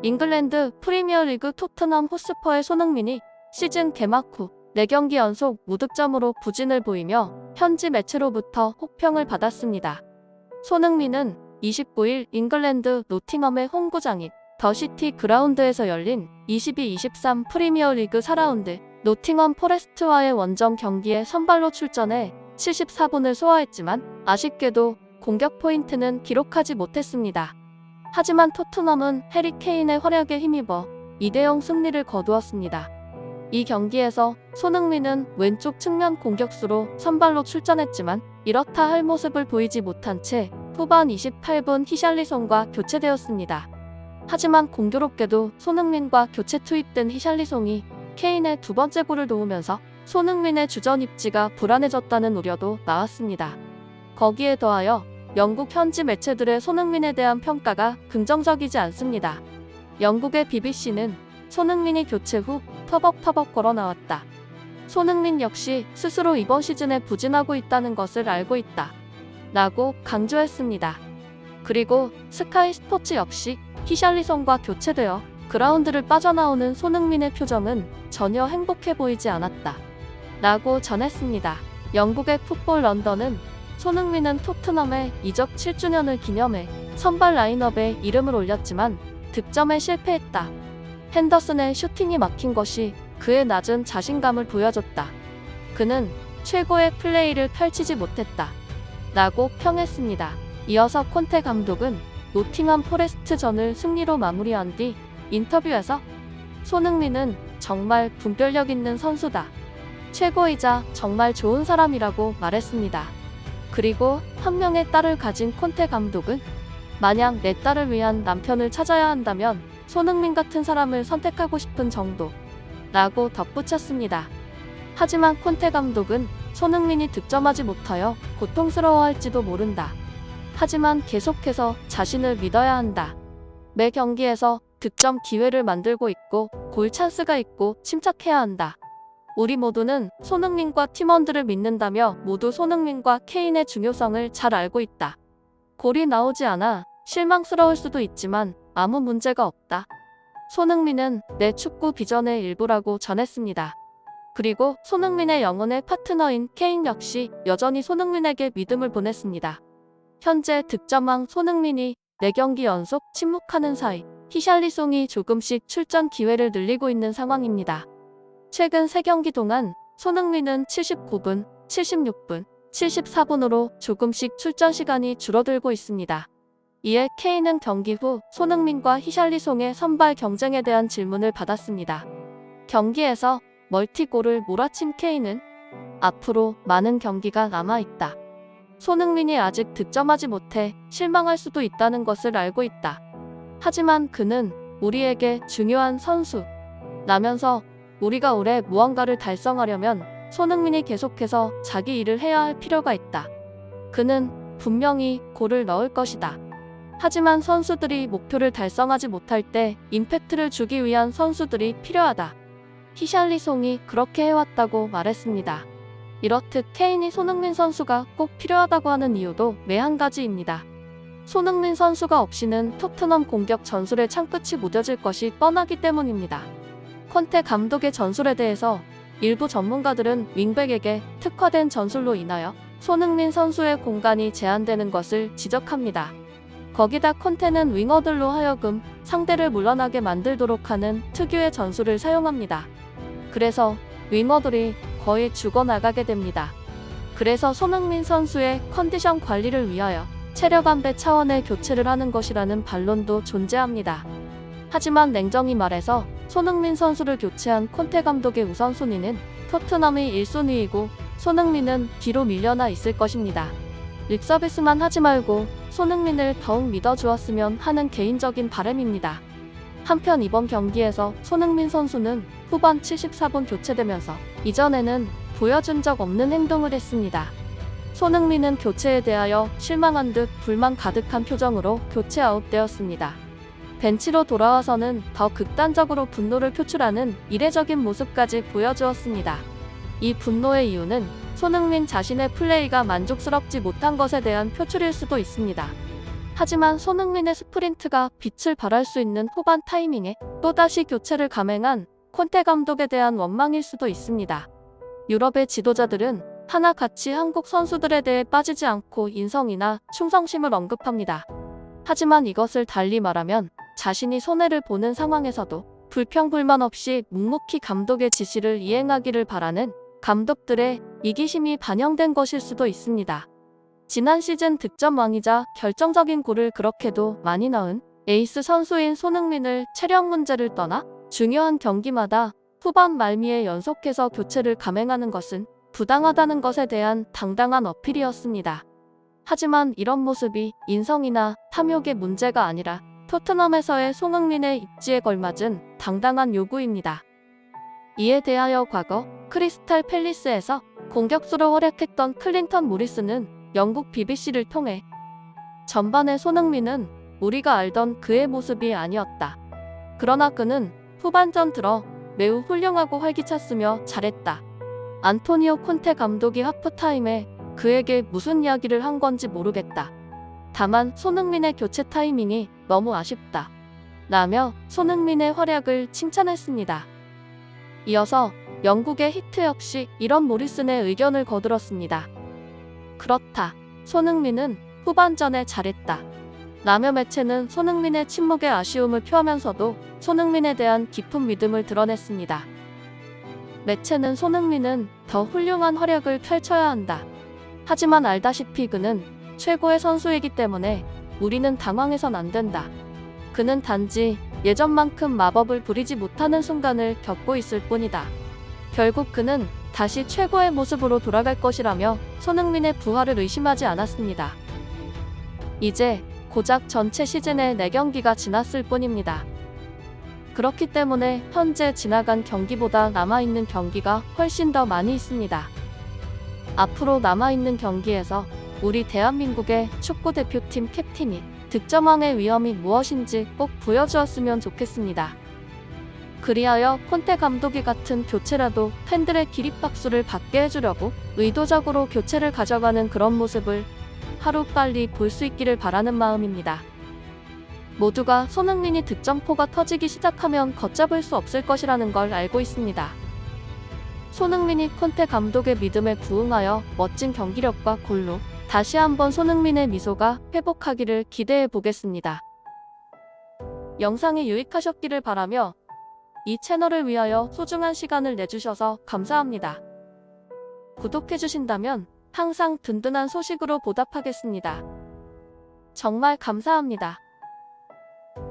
잉글랜드 프리미어리그 토트넘 호스퍼의 손흥민이 시즌 개막 후 4경기 연속 무득점으로 부진을 보이며 현지 매체로부터 혹평을 받았습니다. 손흥민은 29일 잉글랜드 노팅엄의 홈구장인 더시티 그라운드에서 열린 22-23 프리미어리그 4라운드 노팅엄 포레스트와의 원정 경기에 선발로 출전해 74분을 소화했지만 아쉽게도 공격 포인트는 기록하지 못했습니다. 하지만 토트넘은 해리 케인의 활약에 힘입어 2대0 승리를 거두었습니다. 이 경기에서 손흥민은 왼쪽 측면 공격수로 선발로 출전했지만 이렇다 할 모습을 보이지 못한 채 후반 28분 히샬리송과 교체되었습니다. 하지만 공교롭게도 손흥민과 교체 투입된 히샬리송이 케인의 두 번째 골을 도우면서 손흥민의 주전 입지가 불안해졌다는 우려도 나왔습니다. 거기에 더하여 영국 현지 매체들의 손흥민에 대한 평가가 긍정적이지 않습니다. 영국의 BBC는 손흥민이 교체 후 터벅터벅 걸어 나왔다. 손흥민 역시 스스로 이번 시즌에 부진하고 있다는 것을 알고 있다. 라고 강조했습니다. 그리고 스카이 스포츠 역시 히샬리송과 교체되어 그라운드를 빠져나오는 손흥민의 표정은 전혀 행복해 보이지 않았다. 라고 전했습니다. 영국의 풋볼 런던은 손흥민은 토트넘의 이적 7주년을 기념해 선발 라인업에 이름을 올렸지만 득점에 실패했다. 핸더슨의 슈팅이 막힌 것이 그의 낮은 자신감을 보여줬다. 그는 최고의 플레이를 펼치지 못했다. 라고 평했습니다. 이어서 콘테 감독은 노팅엄 포레스트전을 승리로 마무리한 뒤 인터뷰에서 손흥민은 정말 분별력 있는 선수다. 최고이자 정말 좋은 사람이라고 말했습니다. 그리고 한 명의 딸을 가진 콘테 감독은 만약 내 딸을 위한 남편을 찾아야 한다면 손흥민 같은 사람을 선택하고 싶은 정도 라고 덧붙였습니다. 하지만 콘테 감독은 손흥민이 득점하지 못하여 고통스러워할지도 모른다. 하지만 계속해서 자신을 믿어야 한다. 매 경기에서 득점 기회를 만들고 있고 골 찬스가 있고 침착해야 한다. 우리 모두는 손흥민과 팀원들을 믿는다며 모두 손흥민과 케인의 중요성을 잘 알고 있다. 골이 나오지 않아 실망스러울 수도 있지만 아무 문제가 없다. 손흥민은 내 축구 비전의 일부라고 전했습니다. 그리고 손흥민의 영혼의 파트너인 케인 역시 여전히 손흥민에게 믿음을 보냈습니다. 현재 득점왕 손흥민이 4경기 연속 침묵하는 사이 히샬리송이 조금씩 출전 기회를 늘리고 있는 상황입니다. 최근 3경기 동안 손흥민은 79분, 76분, 74분으로 조금씩 출전 시간이 줄어들고 있습니다. 이에 케인은 경기 후 손흥민과 히샬리송의 선발 경쟁에 대한 질문을 받았습니다. 경기에서 멀티골을 몰아친 케인은 앞으로 많은 경기가 남아있다. 손흥민이 아직 득점하지 못해 실망할 수도 있다는 것을 알고 있다. 하지만 그는 우리에게 중요한 선수 라면서 우리가 올해 무언가를 달성하려면 손흥민이 계속해서 자기 일을 해야 할 필요가 있다. 그는 분명히 골을 넣을 것이다. 하지만 선수들이 목표를 달성하지 못할 때 임팩트를 주기 위한 선수들이 필요하다. 히샬리송이 그렇게 해왔다고 말했습니다. 이렇듯 케인이 손흥민 선수가 꼭 필요하다고 하는 이유도 매한 가지입니다. 손흥민 선수가 없이는 토트넘 공격 전술의 창끝이 무뎌질 것이 뻔하기 때문입니다. 콘테 감독의 전술에 대해서 일부 전문가들은 윙백에게 특화된 전술로 인하여 손흥민 선수의 공간이 제한되는 것을 지적합니다. 거기다 콘테는 윙어들로 하여금 상대를 물러나게 만들도록 하는 특유의 전술을 사용합니다. 그래서 윙어들이 거의 죽어나가게 됩니다. 그래서 손흥민 선수의 컨디션 관리를 위하여 체력 안배 차원의 교체를 하는 것이라는 반론도 존재합니다. 하지만 냉정히 말해서 손흥민 선수를 교체한 콘테 감독의 우선순위는 토트넘이 1순위이고 손흥민은 뒤로 밀려나 있을 것입니다. 립서비스만 하지 말고 손흥민을 더욱 믿어주었으면 하는 개인적인 바람입니다. 한편 이번 경기에서 손흥민 선수는 후반 74분 교체되면서 이전에는 보여준 적 없는 행동을 했습니다. 손흥민은 교체에 대하여 실망한 듯 불만 가득한 표정으로 교체 아웃되었습니다. 벤치로 돌아와서는 더 극단적으로 분노를 표출하는 이례적인 모습까지 보여주었습니다. 이 분노의 이유는 손흥민 자신의 플레이가 만족스럽지 못한 것에 대한 표출일 수도 있습니다. 하지만 손흥민의 스프린트가 빛을 발할 수 있는 후반 타이밍에 또다시 교체를 감행한 콘테 감독에 대한 원망일 수도 있습니다. 유럽의 지도자들은 하나같이 한국 선수들에 대해 빠지지 않고 인성이나 충성심을 언급합니다. 하지만 이것을 달리 말하면 자신이 손해를 보는 상황에서도 불평불만 없이 묵묵히 감독의 지시를 이행하기를 바라는 감독들의 이기심이 반영된 것일 수도 있습니다. 지난 시즌 득점 왕이자 결정적인 골을 그렇게도 많이 넣은 에이스 선수인 손흥민을 체력 문제를 떠나 중요한 경기마다 후반 말미에 연속해서 교체를 감행하는 것은 부당하다는 것에 대한 당당한 어필이었습니다. 하지만 이런 모습이 인성이나 탐욕의 문제가 아니라 토트넘에서의 손흥민의 입지에 걸맞은 당당한 요구입니다. 이에 대하여 과거 크리스탈 팰리스에서 공격수로 활약했던 클린턴 모리스는 영국 BBC를 통해 전반의 손흥민은 우리가 알던 그의 모습이 아니었다. 그러나 그는 후반전 들어 매우 훌륭하고 활기찼으며 잘했다. 안토니오 콘테 감독이 하프타임에 그에게 무슨 이야기를 한 건지 모르겠다. 다만 손흥민의 교체 타이밍이 너무 아쉽다. 라며 손흥민의 활약을 칭찬했습니다. 이어서 영국의 히트 역시 이런 모리슨의 의견을 거들었습니다. 그렇다. 손흥민은 후반전에 잘했다. 라며 매체는 손흥민의 침묵의 아쉬움을 표하면서도 손흥민에 대한 깊은 믿음을 드러냈습니다. 매체는 손흥민은 더 훌륭한 활약을 펼쳐야 한다. 하지만 알다시피 그는 최고의 선수이기 때문에 우리는 당황해선 안 된다. 그는 단지 예전만큼 마법을 부리지 못하는 순간을 겪고 있을 뿐이다. 결국 그는 다시 최고의 모습으로 돌아갈 것이라며 손흥민의 부활을 의심하지 않았습니다. 이제 고작 전체 시즌의 4경기가 지났을 뿐입니다. 그렇기 때문에 현재 지나간 경기보다 남아있는 경기가 훨씬 더 많이 있습니다. 앞으로 남아있는 경기에서 우리 대한민국의 축구대표팀 캡틴이 득점왕의 위험이 무엇인지 꼭 보여주었으면 좋겠습니다. 그리하여 콘테 감독이 같은 교체라도 팬들의 기립박수를 받게 해주려고 의도적으로 교체를 가져가는 그런 모습을 하루빨리 볼 수 있기를 바라는 마음입니다. 모두가 손흥민이 득점포가 터지기 시작하면 걷잡을 수 없을 것이라는 걸 알고 있습니다. 손흥민이 콘테 감독의 믿음에 부응하여 멋진 경기력과 골로 다시 한번 손흥민의 미소가 회복하기를 기대해 보겠습니다. 영상이 유익하셨기를 바라며 이 채널을 위하여 소중한 시간을 내주셔서 감사합니다. 구독해주신다면 항상 든든한 소식으로 보답하겠습니다. 정말 감사합니다.